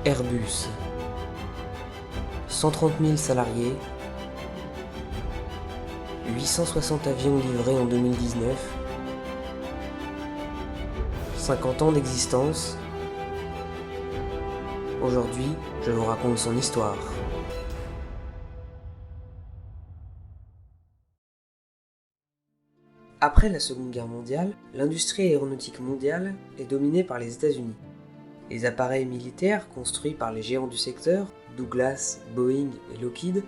Airbus. 130 000 salariés, 860 avions livrés en 2019, 50 ans d'existence. Aujourd'hui, je vous raconte son histoire. Après la Seconde Guerre mondiale, l'industrie aéronautique mondiale est dominée par les États-Unis. Les appareils militaires construits par les géants du secteur, Douglas, Boeing et Lockheed,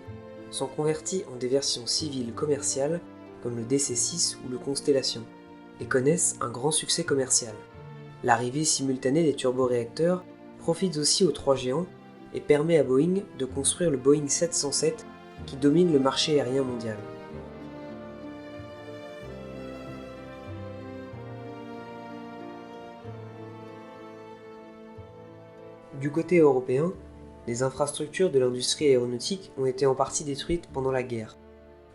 sont convertis en des versions civiles commerciales comme le DC-6 ou le Constellation et connaissent un grand succès commercial. L'arrivée simultanée des turboréacteurs profite aussi aux trois géants et permet à Boeing de construire le Boeing 707 qui domine le marché aérien mondial. Du côté européen, les infrastructures de l'industrie aéronautique ont été en partie détruites pendant la guerre,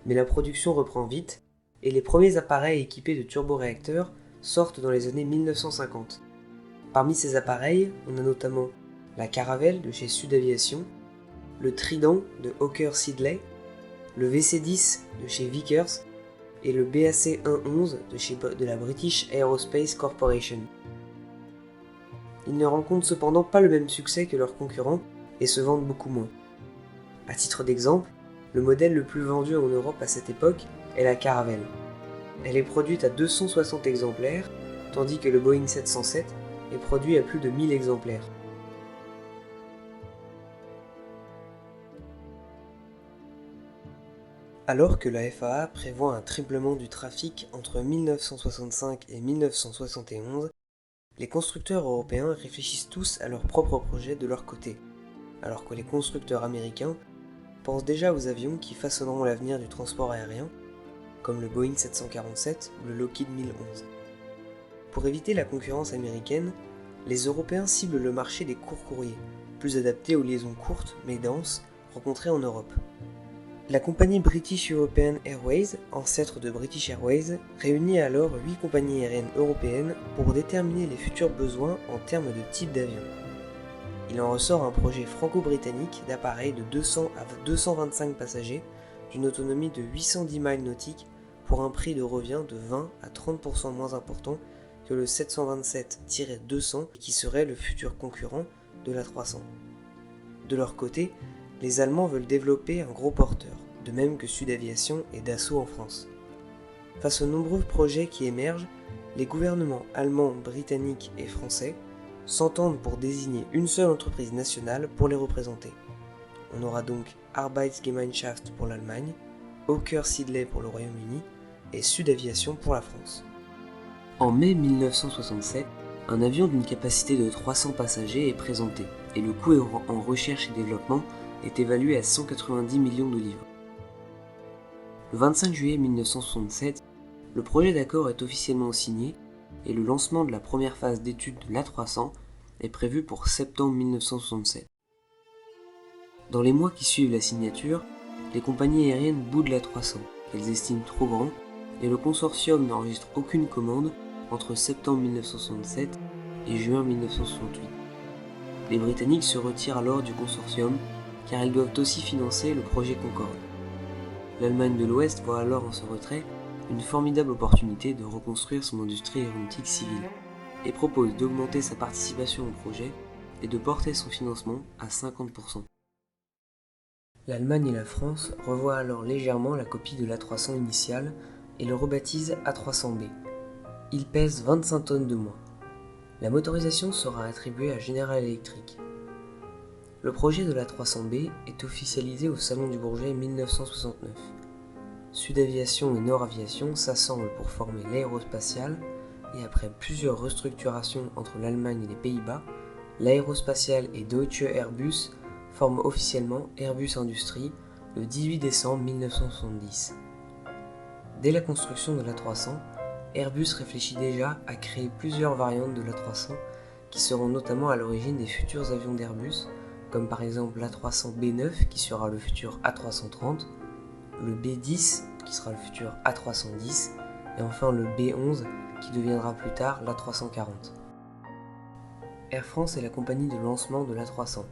mais la production reprend vite et les premiers appareils équipés de turboréacteurs sortent dans les années 1950. Parmi ces appareils, on a notamment la Caravelle de chez Sud Aviation, le Trident de Hawker Siddeley, le VC-10 de chez Vickers et le BAC-111 de la British Aerospace Corporation. Ils ne rencontrent cependant pas le même succès que leurs concurrents et se vendent beaucoup moins. À titre d'exemple, le modèle le plus vendu en Europe à cette époque est la Caravelle. Elle est produite à 260 exemplaires, tandis que le Boeing 707 est produit à plus de 1000 exemplaires. Alors que la FAA prévoit un triplement du trafic entre 1965 et 1971, les constructeurs européens réfléchissent tous à leurs propres projets de leur côté, alors que les constructeurs américains pensent déjà aux avions qui façonneront l'avenir du transport aérien, comme le Boeing 747 ou le Lockheed 1011. Pour éviter la concurrence américaine, les Européens ciblent le marché des courts courriers, plus adapté aux liaisons courtes mais denses rencontrées en Europe. La compagnie British European Airways, ancêtre de British Airways, réunit alors 8 compagnies aériennes européennes pour déterminer les futurs besoins en termes de type d'avion. Il en ressort un projet franco-britannique d'appareils de 200 à 225 passagers d'une autonomie de 810 miles nautiques pour un prix de revient de 20 à 30% moins important que le 727-200 qui serait le futur concurrent de l'A300. De leur côté, les Allemands veulent développer un gros porteur, de même que Sud Aviation et Dassault en France. Face aux nombreux projets qui émergent, les gouvernements allemands, britanniques et français s'entendent pour désigner une seule entreprise nationale pour les représenter. On aura donc Arbeitsgemeinschaft pour l'Allemagne, Hawker Siddeley pour le Royaume-Uni et Sud Aviation pour la France. En mai 1967, un avion d'une capacité de 300 passagers est présenté et le coût en recherche et développement est évalué à 190 millions de livres. Le 25 juillet 1967, le projet d'accord est officiellement signé et le lancement de la première phase d'étude de l'A300 est prévu pour septembre 1967. Dans les mois qui suivent la signature, les compagnies aériennes boudent l'A300, qu'elles estiment trop grand, et le consortium n'enregistre aucune commande entre septembre 1967 et juin 1968. Les Britanniques se retirent alors du consortium car ils doivent aussi financer le projet Concorde. L'Allemagne de l'Ouest voit alors en ce retrait une formidable opportunité de reconstruire son industrie aéronautique civile et propose d'augmenter sa participation au projet et de porter son financement à 50%. L'Allemagne et la France revoient alors légèrement la copie de l'A300 initiale et le rebaptisent A300B. Il pèse 25 tonnes de moins. La motorisation sera attribuée à General Electric. Le projet de l'A300B est officialisé au Salon du Bourget 1969. Sud Aviation et Nord Aviation s'assemblent pour former l'aérospatiale et après plusieurs restructurations entre l'Allemagne et les Pays-Bas, l'aérospatiale et Deutsche Airbus forment officiellement Airbus Industrie le 18 décembre 1970. Dès la construction de l'A300, Airbus réfléchit déjà à créer plusieurs variantes de l'A300 qui seront notamment à l'origine des futurs avions d'Airbus, comme par exemple l'A300B9 qui sera le futur A330, le B10 qui sera le futur A310 et enfin le B11 qui deviendra plus tard l'A340. Air France est la compagnie de lancement de l'A300.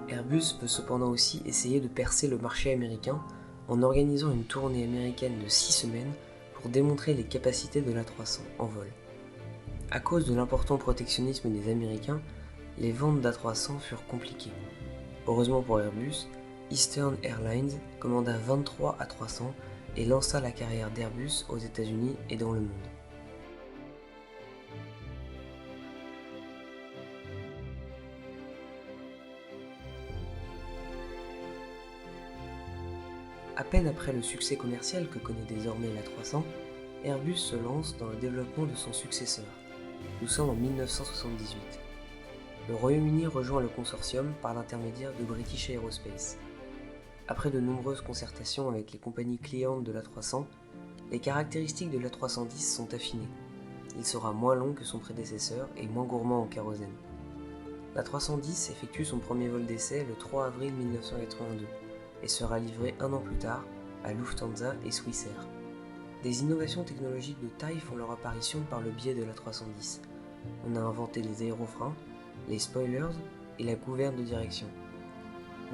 Airbus veut cependant aussi essayer de percer le marché américain en organisant une tournée américaine de 6 semaines pour démontrer les capacités de l'A300 en vol. À cause de l'important protectionnisme des Américains, les ventes d'A300 furent compliquées. Heureusement pour Airbus, Eastern Airlines commanda 23 A300 et lança la carrière d'Airbus aux États-Unis et dans le monde. À peine après le succès commercial que connaît désormais l'A300, Airbus se lance dans le développement de son successeur. Nous sommes en 1978. Le Royaume-Uni rejoint le consortium par l'intermédiaire de British Aerospace. Après de nombreuses concertations avec les compagnies clientes de l'A300, les caractéristiques de l'A310 sont affinées. Il sera moins long que son prédécesseur et moins gourmand en kérosène. L'A310 effectue son premier vol d'essai le 3 avril 1982 et sera livré un an plus tard à Lufthansa et Swissair. Des innovations technologiques de taille font leur apparition par le biais de l'A310. On a inventé les aérofreins, les spoilers et la gouverne de direction.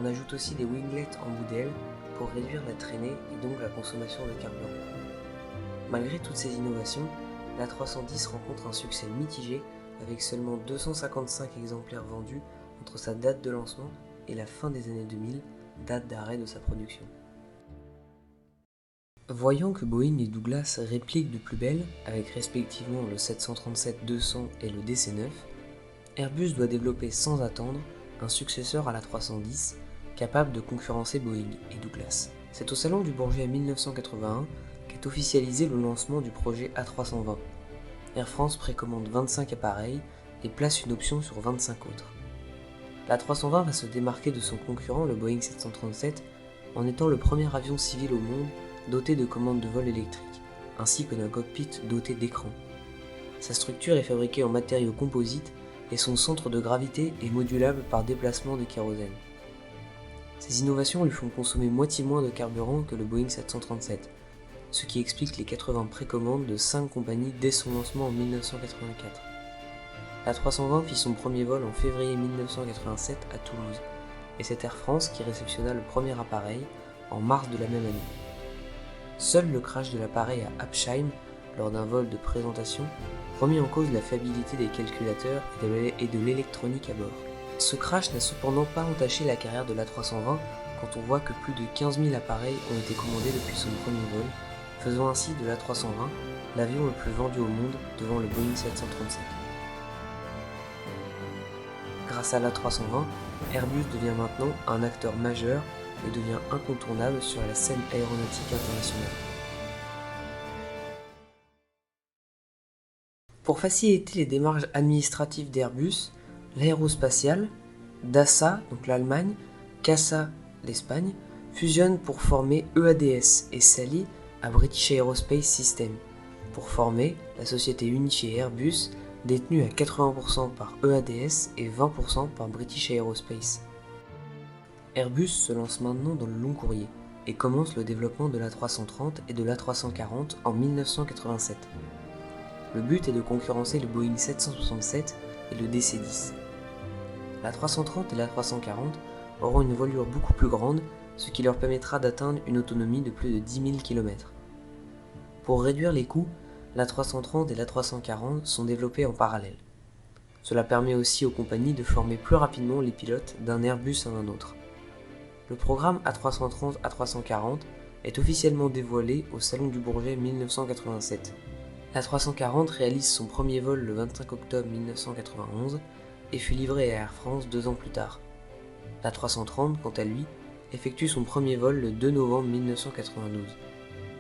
On ajoute aussi des winglets en bout d'aile pour réduire la traînée et donc la consommation de carburant. Malgré toutes ces innovations, l'A310 rencontre un succès mitigé avec seulement 255 exemplaires vendus entre sa date de lancement et la fin des années 2000, date d'arrêt de sa production. Voyant que Boeing et Douglas répliquent de plus belle, avec respectivement le 737-200 et le DC-9, Airbus doit développer sans attendre un successeur à l'A310 capable de concurrencer Boeing et Douglas. C'est au Salon du Bourget 1981 qu'est officialisé le lancement du projet A320. Air France précommande 25 appareils et place une option sur 25 autres. L'A320 va se démarquer de son concurrent, le Boeing 737, en étant le premier avion civil au monde doté de commandes de vol électriques, ainsi que d'un cockpit doté d'écran. Sa structure est fabriquée en matériaux composites et son centre de gravité est modulable par déplacement de kérosène. Ces innovations lui font consommer moitié moins de carburant que le Boeing 737, ce qui explique les 80 précommandes de 5 compagnies dès son lancement en 1984. L'A320 fit son premier vol en février 1987 à Toulouse, et c'est Air France qui réceptionna le premier appareil en mars de la même année. Seul le crash de l'appareil à Absheim, lors d'un vol de présentation, remit en cause la fiabilité des calculateurs et de l'électronique à bord. Ce crash n'a cependant pas entaché la carrière de l'A320 quand on voit que plus de 15 000 appareils ont été commandés depuis son premier vol, faisant ainsi de l'A320 l'avion le plus vendu au monde devant le Boeing 737. Grâce à l'A320, Airbus devient maintenant un acteur majeur et devient incontournable sur la scène aéronautique internationale. Pour faciliter les démarches administratives d'Airbus, l'aérospatiale, DASA, donc l'Allemagne, CASA, l'Espagne, fusionnent pour former EADS et s'allient à British Aerospace System, pour former la société unifiée Airbus, détenue à 80% par EADS et 20% par British Aerospace. Airbus se lance maintenant dans le long courrier et commence le développement de l'A330 et de l'A340 en 1987. Le but est de concurrencer le Boeing 767 et le DC-10. L'A330 et l'A340 auront une voilure beaucoup plus grande, ce qui leur permettra d'atteindre une autonomie de plus de 10 000 km. Pour réduire les coûts, l'A330 et l'A340 sont développés en parallèle. Cela permet aussi aux compagnies de former plus rapidement les pilotes d'un Airbus à un autre. Le programme A330-A340 est officiellement dévoilé au Salon du Bourget 1987. L'A340 réalise son premier vol le 25 octobre 1991 et fut livré à Air France 2 ans plus tard. L'A330, quant à lui, effectue son premier vol le 2 novembre 1992.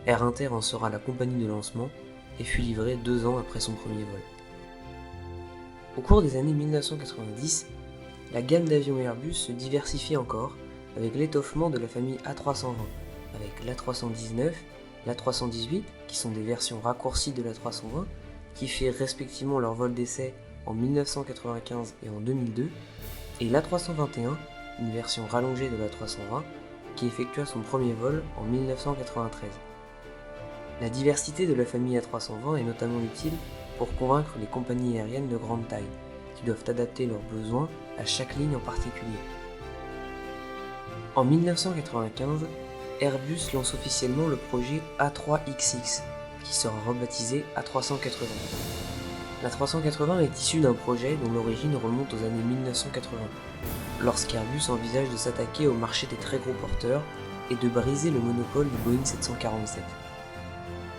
Air Inter en sera la compagnie de lancement et fut livré 2 ans après son premier vol. Au cours des années 1990, la gamme d'avions Airbus se diversifie encore avec l'étoffement de la famille A320, avec l'A319, l'A318, qui sont des versions raccourcies de l'A320, qui firent respectivement leur vol d'essai en 1995 et en 2002, et l'A321, une version rallongée de l'A320, qui effectua son premier vol en 1993. La diversité de la famille A320 est notamment utile pour convaincre les compagnies aériennes de grande taille, qui doivent adapter leurs besoins à chaque ligne en particulier. En 1995, Airbus lance officiellement le projet A3XX, qui sera rebaptisé A380. L'A380 est issu d'un projet dont l'origine remonte aux années 1980, lorsqu'Airbus envisage de s'attaquer au marché des très gros porteurs et de briser le monopole du Boeing 747.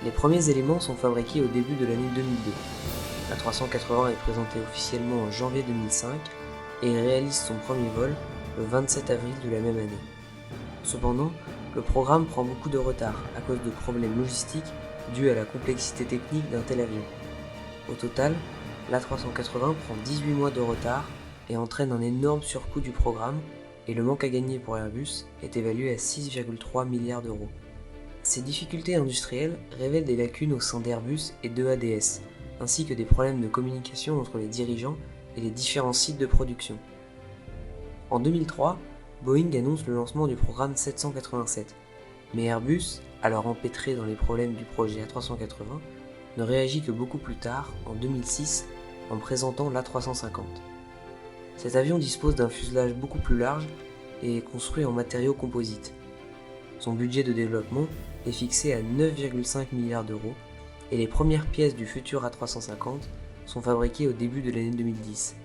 Les premiers éléments sont fabriqués au début de l'année 2002. L'A380 est présenté officiellement en janvier 2005 et il réalise son premier vol le 27 avril de la même année. Cependant, le programme prend beaucoup de retard à cause de problèmes logistiques dus à la complexité technique d'un tel avion. Au total, l'A380 prend 18 mois de retard et entraîne un énorme surcoût du programme, et le manque à gagner pour Airbus est évalué à 6,3 milliards d'euros. Ces difficultés industrielles révèlent des lacunes au sein d'Airbus et d'EADS, ainsi que des problèmes de communication entre les dirigeants et les différents sites de production. En 2003, Boeing annonce le lancement du programme 787, mais Airbus, alors empêtré dans les problèmes du projet A380, ne réagit que beaucoup plus tard, en 2006, en présentant l'A350. Cet avion dispose d'un fuselage beaucoup plus large et est construit en matériaux composites. Son budget de développement est fixé à 9,5 milliards d'euros et les premières pièces du futur A350 sont fabriquées au début de l'année 2010.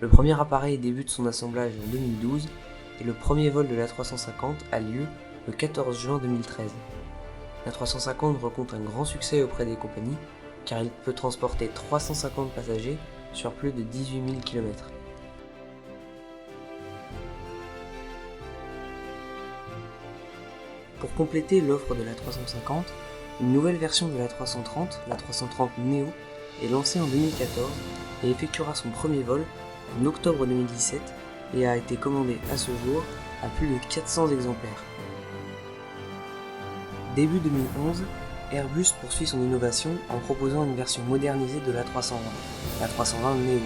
Le premier appareil débute son assemblage en 2012 et le premier vol de l'A350 a lieu le 14 juin 2013. L'A350 rencontre un grand succès auprès des compagnies car il peut transporter 350 passagers sur plus de 18 000 km. Pour compléter l'offre de l'A350, une nouvelle version de l'A330, l'A330 Neo, est lancée en 2014 et effectuera son premier vol en octobre 2017 et a été commandée à ce jour à plus de 400 exemplaires. Début 2011, Airbus poursuit son innovation en proposant une version modernisée de l'A320, l'A320 Neo.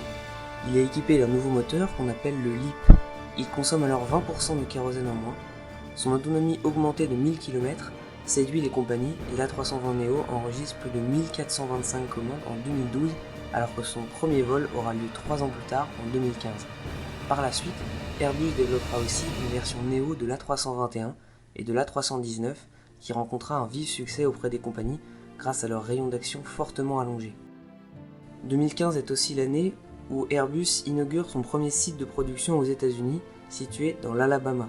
Il est équipé d'un nouveau moteur qu'on appelle le LEAP. Il consomme alors 20% de kérosène en moins. Son autonomie augmentée de 1000 km séduit les compagnies et l'A320 Neo enregistre plus de 1425 commandes en 2012 alors que son premier vol aura lieu 3 ans plus tard en 2015. Par la suite, Airbus développera aussi une version Neo de l'A321 et de l'A319 qui rencontra un vif succès auprès des compagnies grâce à leur rayon d'action fortement allongé. 2015 est aussi l'année où Airbus inaugure son premier site de production aux États-Unis, situé dans l'Alabama.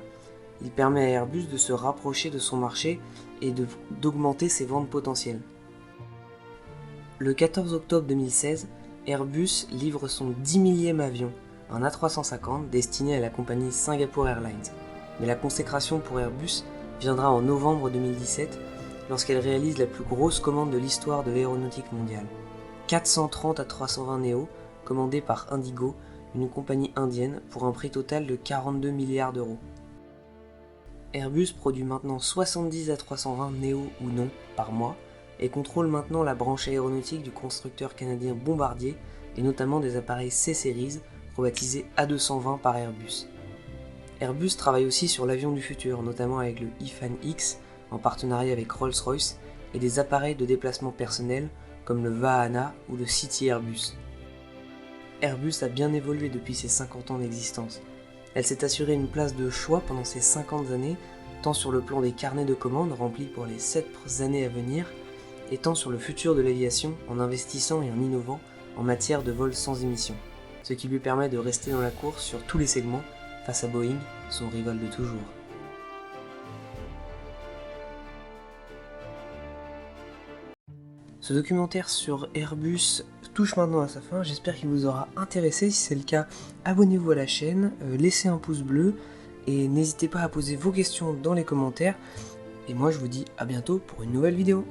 Il permet à Airbus de se rapprocher de son marché et d'augmenter ses ventes potentielles. Le 14 octobre 2016, Airbus livre son 10 millième avion, un A350 destiné à la compagnie Singapore Airlines. Mais la consécration pour Airbus viendra en novembre 2017 lorsqu'elle réalise la plus grosse commande de l'histoire de l'aéronautique mondiale. 430 A320 Neo commandés par Indigo, une compagnie indienne, pour un prix total de 42 milliards d'euros. Airbus produit maintenant 70 A320 Neo ou non par mois et contrôle maintenant la branche aéronautique du constructeur canadien Bombardier et notamment des appareils C-Series rebaptisés A220 par Airbus. Airbus travaille aussi sur l'avion du futur, notamment avec le E-Fan-X en partenariat avec Rolls-Royce et des appareils de déplacement personnel comme le Vahana ou le City Airbus. Airbus a bien évolué depuis ses 50 ans d'existence. Elle s'est assurée une place de choix pendant ces 50 années, tant sur le plan des carnets de commandes remplis pour les 7 années à venir, et tant sur le futur de l'aviation en investissant et en innovant en matière de vol sans émission, ce qui lui permet de rester dans la course sur tous les segments face à Boeing, son rival de toujours. Ce documentaire sur Airbus touche maintenant à sa fin, j'espère qu'il vous aura intéressé. Si c'est le cas, abonnez-vous à la chaîne, laissez un pouce bleu et n'hésitez pas à poser vos questions dans les commentaires. Et moi je vous dis à bientôt pour une nouvelle vidéo.